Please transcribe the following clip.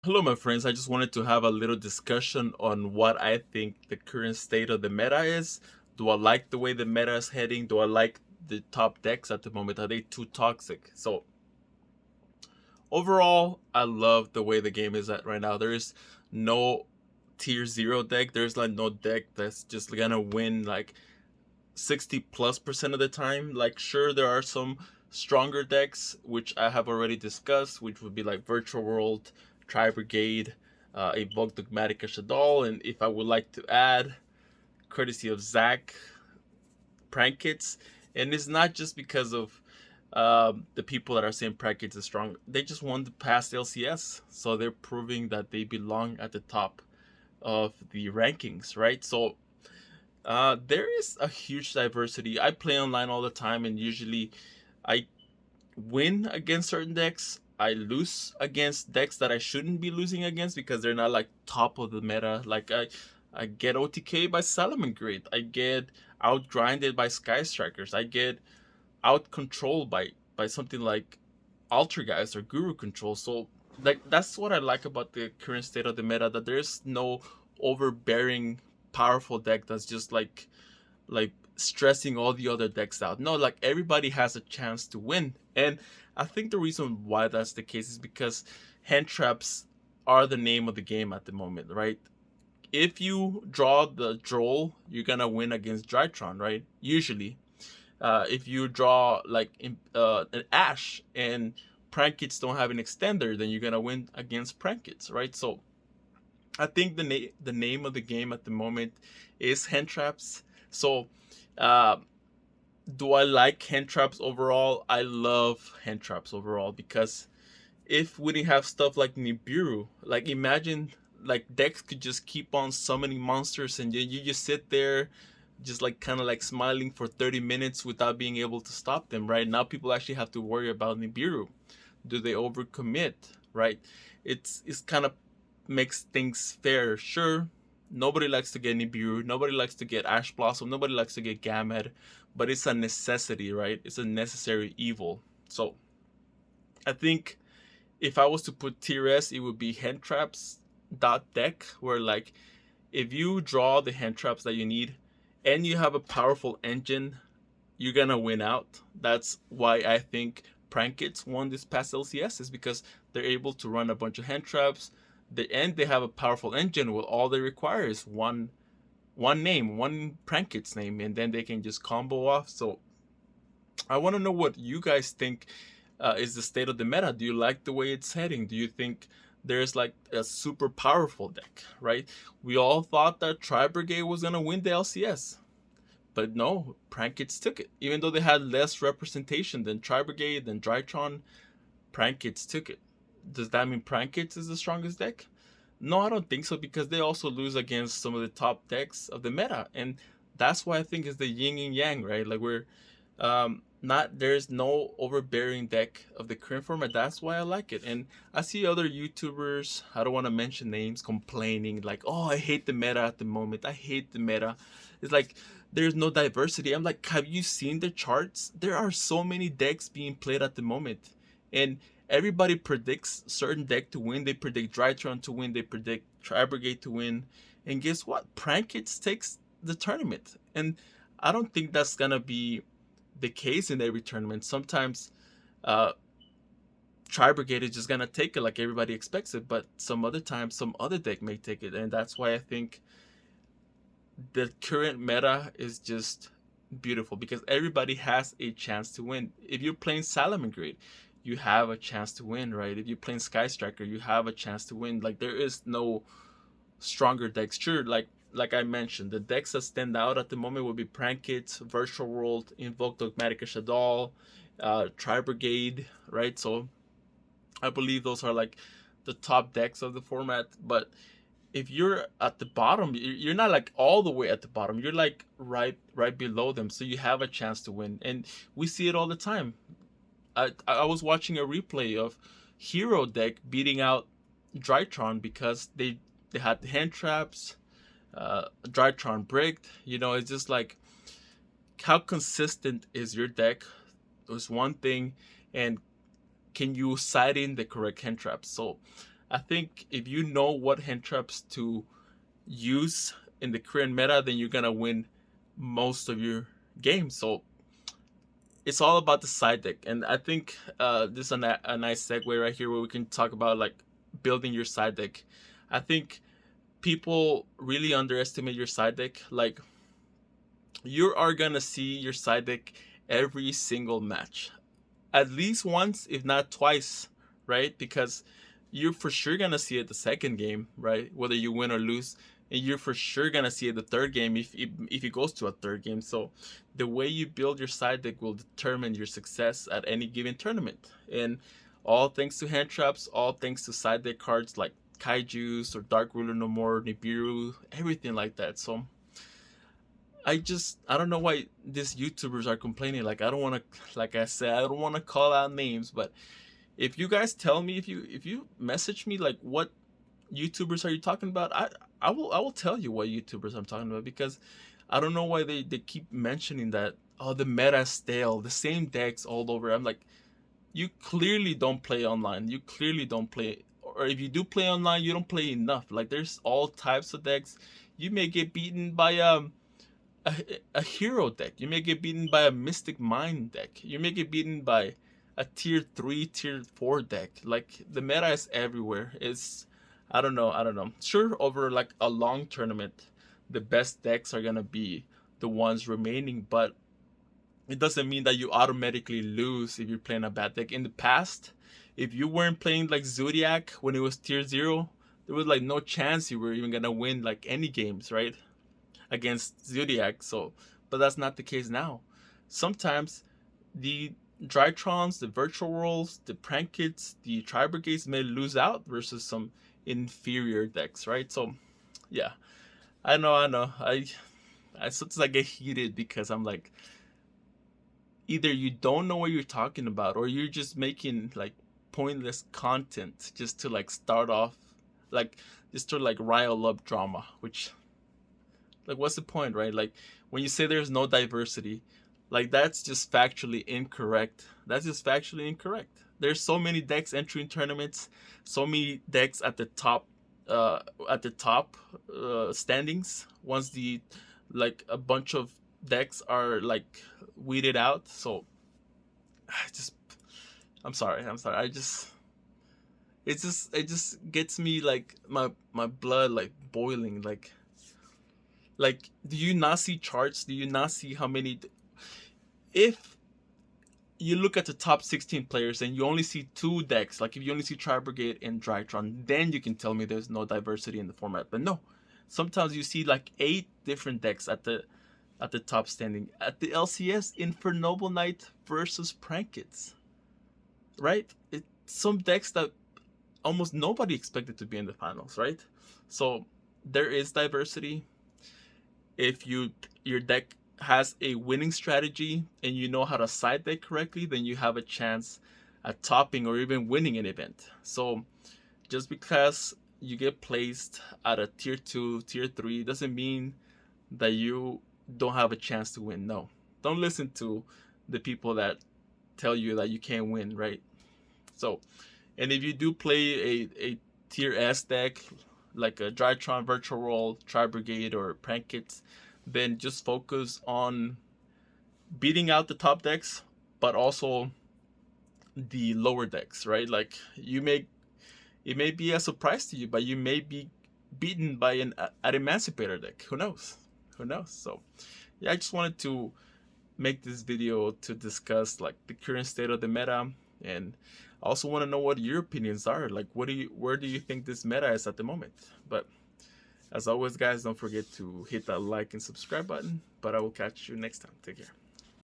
Hello, my friends. I just wanted to have a little discussion on what I think the current state of the meta is. Do I like the way the meta is heading? Do I like the top decks at the moment? Are they too toxic? So, overall, I love the way the game is at right now. There is no tier 0 deck. There's like no deck that's just gonna win like 60+% of the time. Like, sure, there are some stronger decks, which I have already discussed, which would be like Virtual World, Tri Brigade, Evoke Dogmatic Shadal, and if I would like to add, courtesy of Zach, Prank Kits. And it's not just because of the people that are saying Prank Kits is strong. They just won the past LCS, so they're proving that they belong at the top of the rankings, right? So there is a huge diversity. I play online all the time, and usually I win against certain decks. I lose against decks that I shouldn't be losing against because they're not like top of the meta. Like I get OTK by Salomon Grid. I get outgrinded by Sky Strikers. I get out controlled by something like Altergeist or Guru Control. So like that's what I like about the current state of the meta. That there's no overbearing powerful deck that's just like stressing all the other decks out. No, like everybody has a chance to win. And I think the reason why that's the case is because hand traps are the name of the game at the moment, right? If you draw the Droll, you're gonna win against Drytron, right? Usually. If you draw like an Ash and Prankits don't have an extender, then you're gonna win against Prankits, right? So I think the name of the game at the moment is hand traps. So uh, do I like hand traps overall? I love hand traps overall because if we didn't have stuff like Nibiru, like imagine like decks could just keep on summoning monsters and you just sit there just like kind of like smiling for 30 minutes without being able to stop them, right? Now people actually have to worry about Nibiru. Do they overcommit, right? It's kind of makes things fair. Sure, nobody likes to get Nibiru, nobody likes to get Ash Blossom, nobody likes to get Gamad, but it's a necessity, right? It's a necessary evil. So I think if I was to put tier S, it would be hand traps dot deck, where like if you draw the hand traps that you need and you have a powerful engine, you're gonna win out. That's why I think Prankits won this past LCS, is because they're able to run a bunch of hand traps. And they have a powerful engine. Well, all they require is one name, one Prankits name, and then they can just combo off. So I want to know what you guys think is the state of the meta. Do you like the way it's heading? Do you think there's like a super powerful deck, right? We all thought that Tri Brigade was gonna win the LCS, but no, Prankits took it. Even though they had less representation than Tri Brigade, than Drytron, Prankits took it. Does that mean Prankits is the strongest deck? No, I don't think so, because they also lose against some of the top decks of the meta, and that's why I think it's the yin and yang, right? Like we're not there's no overbearing deck of the current format. That's why I like it. And I see other YouTubers, I don't want to mention names, complaining like, "Oh, I hate the meta at the moment. I hate the meta." It's like there's no diversity. I'm like, have you seen the charts? There are so many decks being played at the moment, and everybody predicts certain deck to win. They predict Drytron to win. They predict Tri Brigade to win. And guess what? Prankits takes the tournament. And I don't think that's gonna be the case in every tournament. Sometimes uh, Tri Brigade is just gonna take it like everybody expects it, but some other times some other deck may take it, and that's why I think the current meta is just beautiful, because everybody has a chance to win. If you're playing Salomon Grid, you have a chance to win, right? If you're playing Sky Striker, you have a chance to win. Like there is no stronger decks. Sure, like I mentioned, the decks that stand out at the moment would be Prankit, Virtual World, Invoke Dogmatic Shadal, Tri Brigade, right? So I believe those are like the top decks of the format. But if you're at the bottom, you're not like all the way at the bottom. You're like right below them, so you have a chance to win. And we see it all the time. I was watching a replay of Hero deck beating out Drytron because they had hand traps, Drytron bricked. You know, it's just like how consistent is your deck was one thing, and can you side in the correct hand traps? So I think if you know what hand traps to use in the current meta, then you're gonna win most of your games. So it's all about the side deck, and I think this is a nice segue right here where we can talk about like building your side deck. I think people really underestimate your side deck. Like, you are gonna see your side deck every single match, at least once, if not twice, right? Because you're for sure gonna see it the second game, right? Whether you win or lose, and you're for sure gonna see it the third game if it goes to a third game. So the way you build your side deck will determine your success at any given tournament. And all thanks to hand traps, all thanks to side deck cards like Kaiju's or Dark Ruler No More, Nibiru, everything like that. So I don't know why these YouTubers are complaining. Like, I don't want to, like I said, I don't want to call out names, but if you guys tell me, if you message me like what YouTubers are you talking about, I will tell you what YouTubers I'm talking about, because I don't know why they keep mentioning that, oh, the meta is stale, the same decks all over. I'm like, you clearly don't play online. You clearly don't play, or if you do play online, you don't play enough. Like, there's all types of decks. You may get beaten by a hero deck. You may get beaten by a Mystic Mind deck. You may get beaten by a tier 3, tier 4 deck. Like, the meta is everywhere. It's, I don't know. Sure, over like a long tournament, the best decks are gonna be the ones remaining, but it doesn't mean that you automatically lose if you're playing a bad deck. In the past, if you weren't playing like Zodiac when it was tier 0, there was like no chance you were even gonna win like any games, right? Against Zodiac. So, but that's not the case now. Sometimes the Drytrons, the Virtual Worlds, the Prank Kits, the Tri Brigades may lose out versus some inferior decks, right? So, yeah, I know. I sometimes I get heated because I'm like, either you don't know what you're talking about, or you're just making like pointless content just to like start off, like just to like rile up drama, which, like, what's the point, right? Like, when you say there's no diversity, like, that's just factually incorrect. There's so many decks entering tournaments, so many decks at the top standings. Once the, like, a bunch of decks are like weeded out. So I'm sorry. It just gets me like my blood like boiling. Like, do you not see charts? Do you not see how many? If you look at the top 16 players and you only see 2 decks, like if you only see Tri Brigade and Drytron, then you can tell me there's no diversity in the format. But no, sometimes you see like 8 different decks at the top standing. At the LCS, Infernoble Knight versus Prankits, right? It's some decks that almost nobody expected to be in the finals, right? So there is diversity. If your deck has a winning strategy and you know how to side deck correctly, then you have a chance at topping or even winning an event. So just because you get placed at a tier 2, tier 3 doesn't mean that you don't have a chance to win. No, don't listen to the people that tell you that you can't win, right? So, and if you do play a tier S deck like a Drytron, Virtual Roll, Tri Brigade, or Prank Kits, then just focus on beating out the top decks, but also the lower decks, right? Like, it may be a surprise to you, but you may be beaten by an Emancipator deck. Who knows? So, yeah, I just wanted to make this video to discuss like the current state of the meta, and I also want to know what your opinions are. Like, where do you think this meta is at the moment? But as always, guys, don't forget to hit that like and subscribe button. But I will catch you next time. Take care.